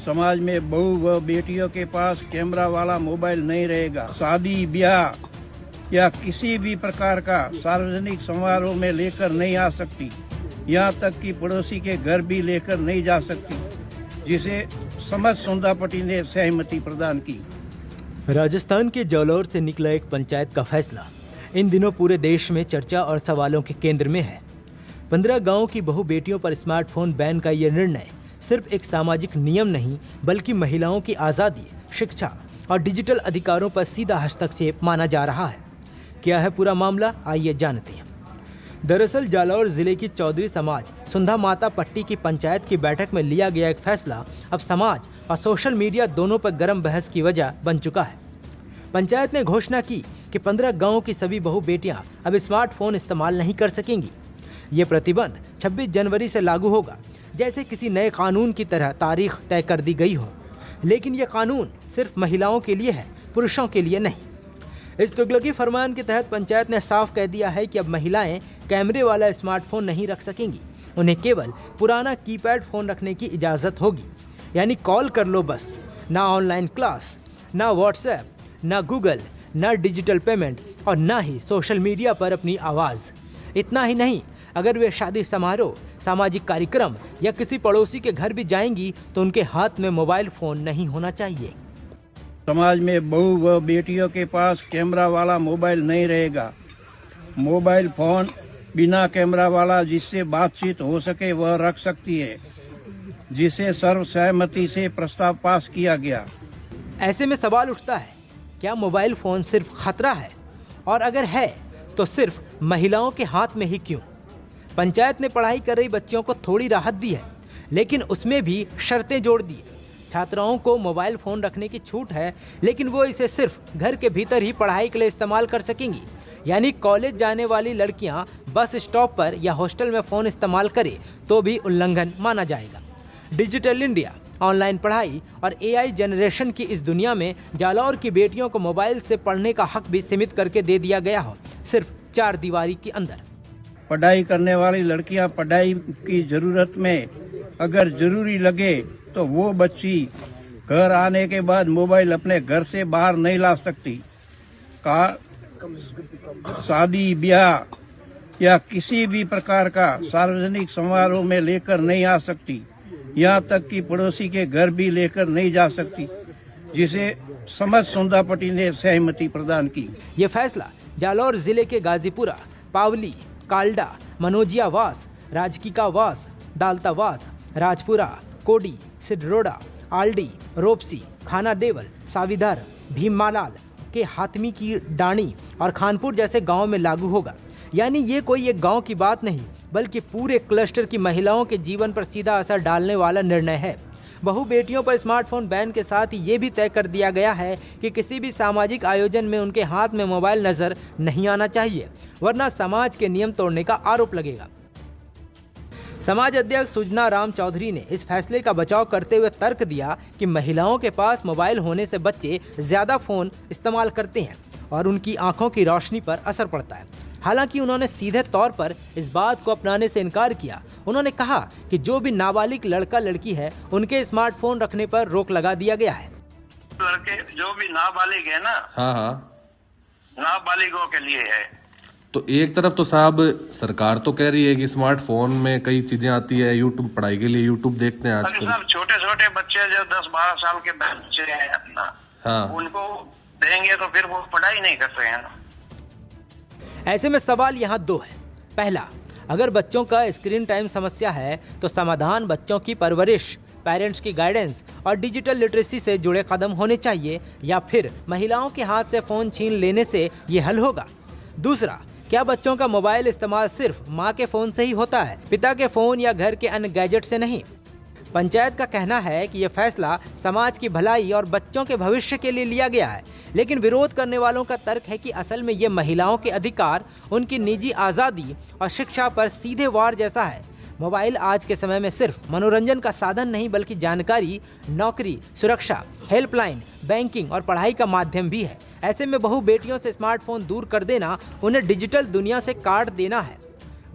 समाज में बहू व बेटियों के पास कैमरा वाला मोबाइल नहीं रहेगा। शादी ब्याह या किसी भी प्रकार का सार्वजनिक समारोह में लेकर नहीं आ सकती। यहाँ तक कि पड़ोसी के घर भी लेकर नहीं जा सकती, जिसे समस्त सुंदापट्टी ने सहमति प्रदान की। राजस्थान के जालौर से निकला एक पंचायत का फैसला इन दिनों पूरे देश में चर्चा और सवालों के केंद्र में है। 15 गांवों की बहु बेटियों पर स्मार्टफोन बैन का यह निर्णय सिर्फ एक सामाजिक नियम नहीं, बल्कि महिलाओं की आज़ादी, शिक्षा और डिजिटल अधिकारों पर सीधा हस्तक्षेप माना जा रहा है। क्या है पूरा मामला, आइए जानते हैं। दरअसल जालौर जिले की चौधरी समाज सुंधा माता पट्टी की पंचायत की बैठक में लिया गया एक फैसला अब समाज और सोशल मीडिया दोनों पर गर्म बहस की वजह बन चुका है। पंचायत ने घोषणा की कि 15 गांवों की सभी बहु बेटियां अब स्मार्टफोन इस्तेमाल नहीं कर सकेंगी। ये प्रतिबंध 26 जनवरी से लागू होगा, जैसे किसी नए कानून की तरह तारीख तय कर दी गई हो। लेकिन यह कानून सिर्फ महिलाओं के लिए है, पुरुषों के लिए नहीं। इस तुगलकी फरमान के तहत पंचायत ने साफ कह दिया है कि अब महिलाएं कैमरे वाला स्मार्टफोन नहीं रख सकेंगी। उन्हें केवल पुराना कीपैड फ़ोन रखने की इजाज़त होगी, यानी कॉल कर लो बस। ना ऑनलाइन क्लास, ना व्हाट्सएप, ना गूगल, ना डिजिटल पेमेंट और ना ही सोशल मीडिया पर अपनी आवाज़। इतना ही नहीं, अगर वे शादी समारोह, सामाजिक कार्यक्रम या किसी पड़ोसी के घर भी जाएंगी तो उनके हाथ में मोबाइल फ़ोन नहीं होना चाहिए। समाज में बहू व बेटियों के पास कैमरा वाला मोबाइल नहीं रहेगा। मोबाइल फोन बिना कैमरा वाला जिससे बातचीत हो सके वह रख सकती है, जिसे सर्वसहमति से प्रस्ताव पास किया गया। ऐसे में सवाल उठता है, क्या मोबाइल फ़ोन सिर्फ खतरा है? और अगर है तो सिर्फ महिलाओं के हाथ में ही क्यों? पंचायत ने पढ़ाई कर रही बच्चियों को थोड़ी राहत दी है, लेकिन उसमें भी शर्तें जोड़ दी। छात्राओं को मोबाइल फ़ोन रखने की छूट है, लेकिन वो इसे सिर्फ घर के भीतर ही पढ़ाई के लिए इस्तेमाल कर सकेंगी। यानी कॉलेज जाने वाली लड़कियां बस स्टॉप पर या हॉस्टल में फ़ोन इस्तेमाल करें तो भी उल्लंघन माना जाएगा। डिजिटल इंडिया, ऑनलाइन पढ़ाई और AI जनरेशन की इस दुनिया में जालौर की बेटियों को मोबाइल से पढ़ने का हक भी सीमित करके दे दिया गया हो, सिर्फ 4 दीवारी के अंदर। पढ़ाई करने वाली लड़कियां पढ़ाई की जरूरत में अगर जरूरी लगे तो वो बच्ची घर आने के बाद मोबाइल अपने घर से बाहर नहीं ला सकती। शादी ब्याह या किसी भी प्रकार का सार्वजनिक समारोह में लेकर नहीं आ सकती। यहाँ तक कि पड़ोसी के घर भी लेकर नहीं जा सकती, जिसे समस्त सुंदापट्टी ने सहमति प्रदान की। ये फैसला जालौर जिले के गाजीपुरा, पावली, काल्डा, मनोजिया वास, राजकीका वास, दालता वास, राजपुरा, कोडी, सिडरोडा, आल्डी, रोपसी, खाना देवल, साविधार, भीममालाल के हाथमी की डाणी और खानपुर जैसे गांव में लागू होगा। यानी ये कोई एक गांव की बात नहीं, बल्कि पूरे क्लस्टर की महिलाओं के जीवन पर सीधा असर डालने वाला निर्णय है। बहु बेटियों पर स्मार्टफोन बैन के साथ ही ये भी तय कर दिया गया है कि किसी भी सामाजिक आयोजन में उनके हाथ में मोबाइल नजर नहीं आना चाहिए, वरना समाज के नियम तोड़ने का आरोप लगेगा। समाज अध्यक्ष सुजना राम चौधरी ने इस फैसले का बचाव करते हुए तर्क दिया कि महिलाओं के पास मोबाइल होने से बच्चे ज्यादा फोन इस्तेमाल करते हैं और उनकी आंखों की रोशनी पर असर पड़ता है। हालांकि उन्होंने सीधे तौर पर इस बात को अपनाने से इनकार किया। उन्होंने कहा कि जो भी नाबालिग लड़का लड़की है उनके स्मार्टफोन रखने पर रोक लगा दिया गया है। लड़के जो भी नाबालिग है ना, हाँ, नाबालिगों के लिए है। तो एक तरफ तो साहब सरकार तो कह रही है कि स्मार्टफोन में कई चीजें आती है, यूट्यूब पढ़ाई के लिए यूट्यूब देखते हैं आजकल। सब छोटे छोटे बच्चे जो 10-12 साल के बच्चे हैं अपना, हाँ, उनको देंगे तो फिर वो पढ़ाई नहीं कर रहे हैं ना। ऐसे में सवाल यहाँ 2 है। पहला, अगर बच्चों का स्क्रीन टाइम समस्या है तो समाधान बच्चों की परवरिश, पेरेंट्स की गाइडेंस और डिजिटल लिटरेसी से जुड़े कदम होने चाहिए, या फिर महिलाओं के हाथ से फ़ोन छीन लेने से ये हल होगा। दूसरा, क्या बच्चों का मोबाइल इस्तेमाल सिर्फ माँ के फ़ोन से ही होता है, पिता के फ़ोन या घर के अन्य गैजेट से नहीं? पंचायत का कहना है कि यह फैसला समाज की भलाई और बच्चों के भविष्य के लिए लिया गया है, लेकिन विरोध करने वालों का तर्क है कि असल में ये महिलाओं के अधिकार, उनकी निजी आज़ादी और शिक्षा पर सीधे वार जैसा है। मोबाइल आज के समय में सिर्फ मनोरंजन का साधन नहीं, बल्कि जानकारी, नौकरी, सुरक्षा, हेल्पलाइन, बैंकिंग और पढ़ाई का माध्यम भी है। ऐसे में बहु बेटियों से स्मार्टफोन दूर कर देना उन्हें डिजिटल दुनिया से काट देना है।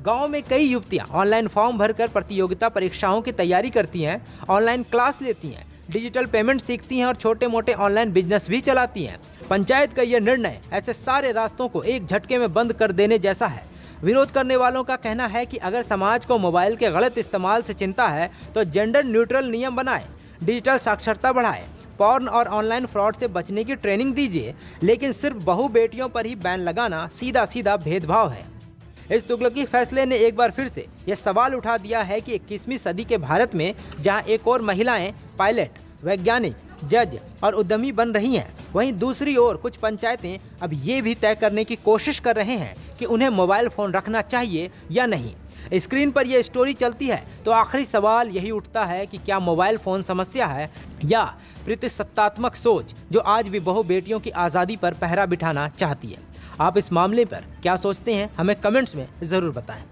गांव में कई युवतियां ऑनलाइन फॉर्म भरकर प्रतियोगिता परीक्षाओं की तैयारी करती हैं, ऑनलाइन क्लास लेती हैं, डिजिटल पेमेंट सीखती हैं और छोटे मोटे ऑनलाइन बिजनेस भी चलाती हैं। पंचायत का यह निर्णय ऐसे सारे रास्तों को एक झटके में बंद कर देने जैसा है। विरोध करने वालों का कहना है कि अगर समाज को मोबाइल के गलत इस्तेमाल से चिंता है तो जेंडर न्यूट्रल नियम बनाए, डिजिटल साक्षरता बढ़ाए, पॉर्न और ऑनलाइन फ्रॉड से बचने की ट्रेनिंग दीजिए, लेकिन सिर्फ बहू बेटियों पर ही बैन लगाना सीधा सीधा भेदभाव है। इस तुगलकी फैसले ने एक बार फिर से यह सवाल उठा दिया है कि 21वीं सदी के भारत में जहां एक और महिलाएं पायलट, वैज्ञानिक, जज और उद्यमी बन रही हैं, वहीं दूसरी ओर कुछ पंचायतें अब ये भी तय करने की कोशिश कर रहे हैं कि उन्हें मोबाइल फ़ोन रखना चाहिए या नहीं। स्क्रीन पर यह स्टोरी चलती है तो आखिरी सवाल यही उठता है कि क्या मोबाइल फ़ोन समस्या है या प्रतिसत्तात्मक सोच जो आज भी बहु बेटियों की आज़ादी पर पहरा बिठाना चाहती है। आप इस मामले पर क्या सोचते हैं, हमें कमेंट्स में ज़रूर बताएं।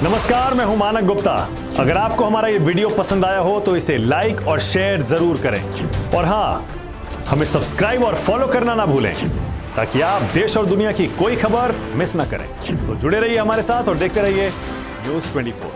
नमस्कार, मैं हूं मानक गुप्ता। अगर आपको हमारा ये वीडियो पसंद आया हो तो इसे लाइक और शेयर जरूर करें, और हाँ, हमें सब्सक्राइब और फॉलो करना ना भूलें ताकि आप देश और दुनिया की कोई खबर मिस ना करें। तो जुड़े रहिए हमारे साथ और देखते रहिए न्यूज़ 24।